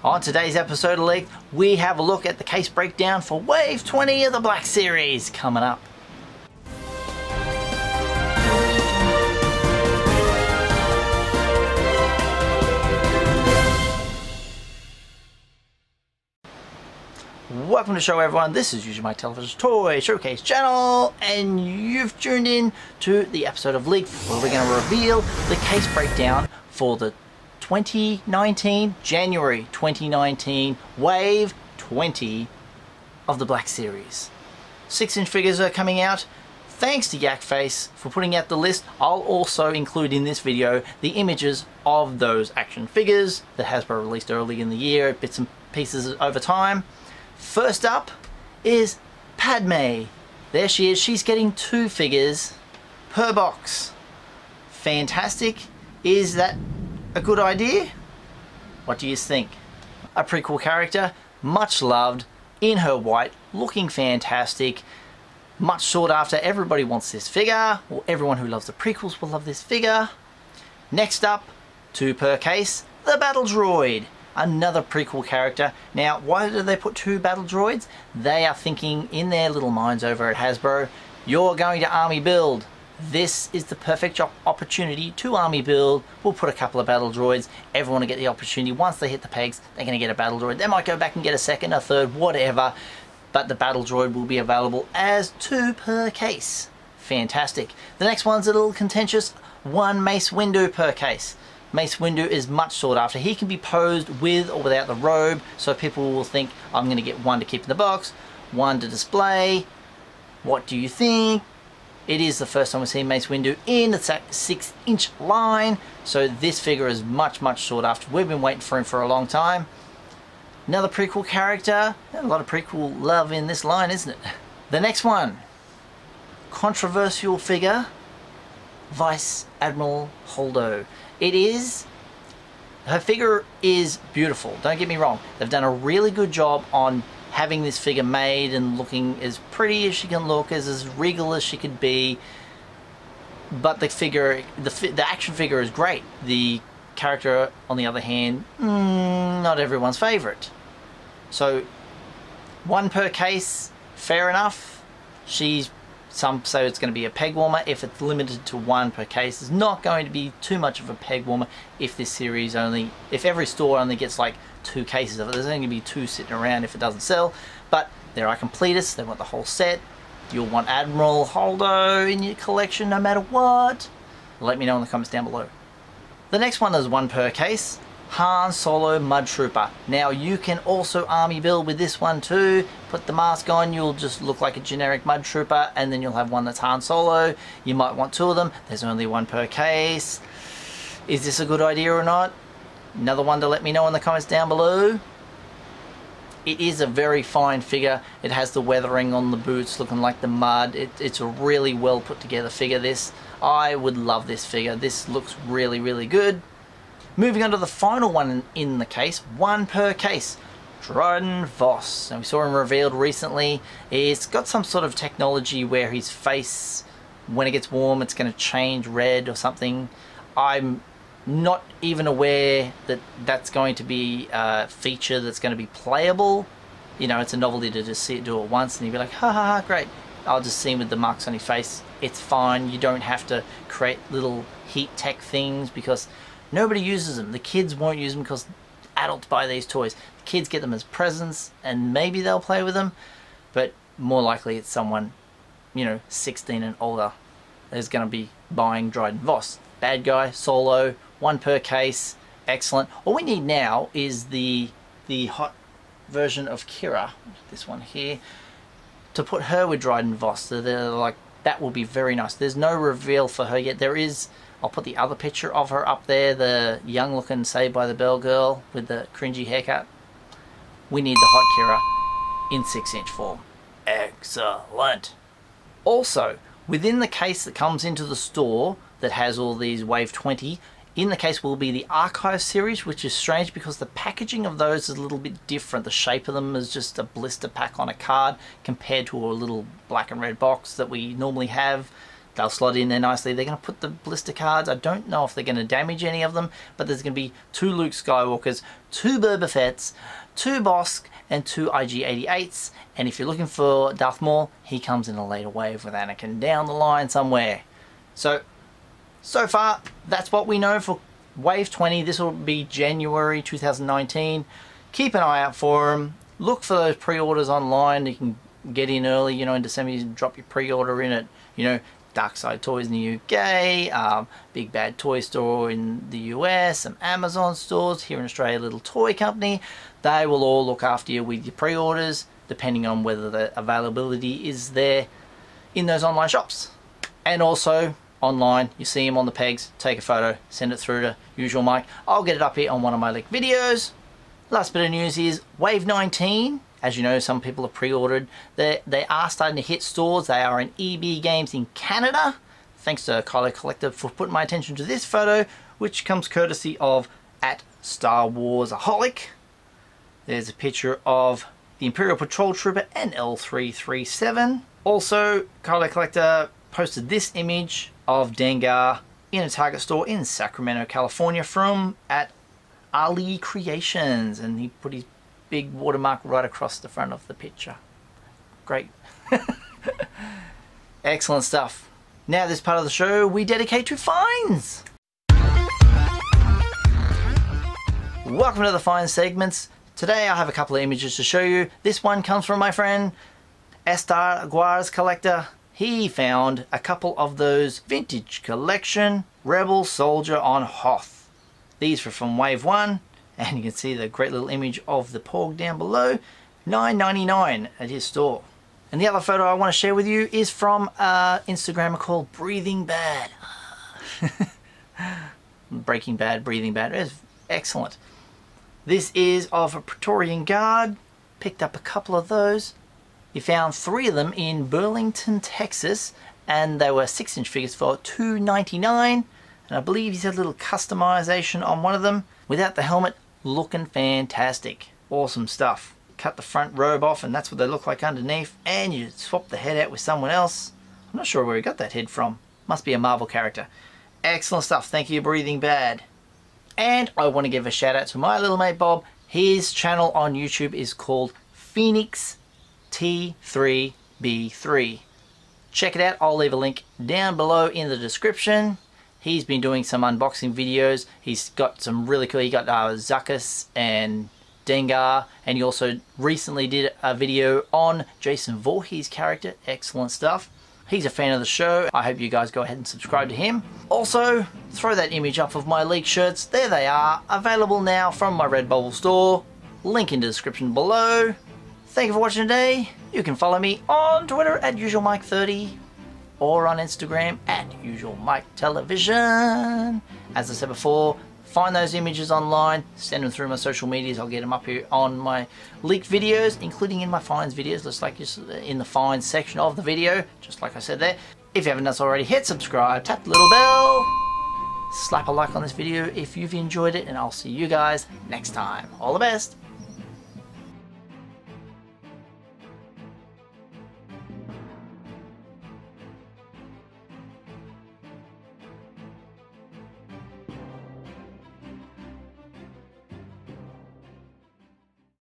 On today's episode of Leaked, we have a look at the case breakdown for Wave 20 of the Black Series coming up. Welcome to the show, everyone. This is Usualmike Television's Toy Showcase channel, and you've tuned in to the episode of Leaked, where we're going to reveal the case breakdown for the 2019, January 2019, Wave 20 of the Black Series. 6-inch figures are coming out. Thanks to Yakface for putting out the list. I'll also include in this video the images of those action figures that Hasbro released early in the year, bits and pieces over time. First up is Padme. There she is. She's getting 2 figures per box. Fantastic. Is that a good idea? What do you think? A prequel character, much loved, in her white, looking fantastic, much sought after. Everybody wants this figure, or everyone who loves the prequels will love this figure. Next up, 2 per case, the Battle Droid. Another prequel character. Now, why did they put 2 Battle Droids? They are thinking in their little minds over at Hasbro, you're going to army build. This is the perfect opportunity to army build. We'll put a couple of Battle Droids. Everyone will get the opportunity. Once they hit the pegs, they're going to get a Battle Droid. They might go back and get a second, a third, whatever. But the Battle Droid will be available as 2 per case. Fantastic. The next one's a little contentious. 1 Mace Windu per case. Mace Windu is much sought after. He can be posed with or without the robe, so people will think, I'm going to get 1 to keep in the box, 1 to display. What do you think? It is the first time we've seen Mace Windu in the 6-inch line, so this figure is much sought after. We've been waiting for him for a long time. Another prequel character. A lot of prequel love in this line, isn't it? The next one, controversial figure, Vice Admiral Holdo. Her figure is beautiful, don't get me wrong. They've done a really good job on having this figure made and looking as pretty as she can look, as regal as she could be. But the figure, the action figure is great. The character, on the other hand, not everyone's favorite. So 1 per case, fair enough. Some say it's going to be a peg warmer. If it's limited to 1 per case, it's not going to be too much of a peg warmer. If this series if every store only gets like 2 cases of it, there's only going to be 2 sitting around if it doesn't sell. But there are completists, they want the whole set. You'll want Admiral Holdo in your collection no matter what. Let me know in the comments down below. The next one is 1 per case, Han Solo Mud Trooper. Now you can also army build with this one too. Put the mask on, you'll just look like a generic Mud Trooper, and then you'll have one that's Han Solo. You might want 2 of them. There's only 1 per case. Is this a good idea or not? Another one to let me know in the comments down below. It is a very fine figure. It has the weathering on the boots looking like the mud. It's a really well put together figure, this. I would love this figure. This looks really good. Moving on to the final one in the case, 1 per case, Dryden Voss. And we saw him revealed recently. It's got some sort of technology where his face, when it gets warm, it's going to change red or something. I'm not even aware that that's going to be a feature that's going to be playable. You know, it's a novelty to just see it do it once and you'd be like, ha ha ha, great. I'll just see him with the marks on his face. It's fine. You don't have to create little heat tech things because nobody uses them. The kids won't use them because adults buy these toys. The kids get them as presents and maybe they'll play with them, but more likely it's someone, you know, 16 and older is going to be buying Dryden Voss. Bad guy, Solo, 1 per case, excellent. All we need now is the hot version of Kira, this one here, to put her with Dryden Voss. So like, that will be very nice. There's no reveal for her yet. There is. I'll put the other picture of her up there, the young looking Saved by the Bell girl with the cringy haircut. We need the hot Kira in 6-inch form. Excellent. Also, within the case that comes into the store that has all these Wave 20, in the case will be the Archive series, which is strange because the packaging of those is a little bit different. The shape of them is just a blister pack on a card compared to a little black and red box that we normally have. they'll slot in there nicely. They're going to put the blister cards. I don't know if they're going to damage any of them, but there's going to be 2 Luke Skywalkers, 2 Boba Fett's, 2 Bosk, and 2 IG-88s. And if you're looking for Darth Maul, he comes in a later wave with Anakin down the line somewhere. So far, that's what we know for Wave 20. This will be January 2019. Keep an eye out for them. Look for those pre-orders online. You can get in early, you know, in December. You drop your pre-order in at, you know, Dark Side Toys in the UK, Big Bad Toy Store in the US, some Amazon stores here in Australia, Little Toy Company. They will all look after you with your pre-orders, depending on whether the availability is there in those online shops. And also online, you see them on the pegs, take a photo, send it through to Usualmike. I'll get it up here on one of my leaked videos. Last bit of news is Wave 19. As you know, some people have pre-ordered. They are starting to hit stores. They are in EB Games in Canada. Thanks to Kylo Collector for putting my attention to this photo, which comes courtesy of @StarWarsaholic. There's a picture of the Imperial Patrol Trooper and L337. Also, Kylo Collector posted this image of Dengar in a Target store in Sacramento, California from @Ali Creations, and he put his big watermark right across the front of the picture. Great. Excellent stuff. Now this part of the show we dedicate to finds. Welcome to the find segments. Today I have a couple of images to show you. This one comes from my friend Star Wars Collector. He found a couple of those vintage collection Rebel Soldier on Hoth. These were from Wave 1. And you can see the great little image of the Porg down below. $9.99 at his store. And the other photo I want to share with you is from Instagrammer called Breathing Bad. Breaking Bad, Breathing Bad. It's excellent. This is of a Praetorian Guard. Picked up a couple of those. He found 3 of them in Burlington, Texas. And they were 6-inch figures for $2.99. And I believe he's had a little customization on one of them. Without the helmet, looking fantastic. Awesome stuff. Cut the front robe off and that's what they look like underneath. And you swap the head out with someone else. I'm not sure where he got that head from. Must be a Marvel character. Excellent stuff. Thank you, Breathing Bad. And I want to give a shout out to my little mate Bob. His channel on YouTube is called Phoenix T3B3. Check it out. I'll leave a link down below in the description. He's been doing some unboxing videos. He's got some really cool, he got Zuckuss and Dengar, and he also recently did a video on Jason Voorhees' character. Excellent stuff. He's a fan of the show. I hope you guys go ahead and subscribe to him. Also, throw that image up of my leaked shirts. There they are, available now from my Redbubble store. Link in the description below. Thank you for watching today. You can follow me on Twitter @Usualmike30. or on Instagram @Usualmike_television. As I said before, find those images online, send them through my social medias. I'll get them up here on my leaked videos, including in my finds videos, just like in the finds section of the video, just like I said there. If you haven't done so already, hit subscribe, tap the little bell, slap a like on this video if you've enjoyed it, and I'll see you guys next time. All the best.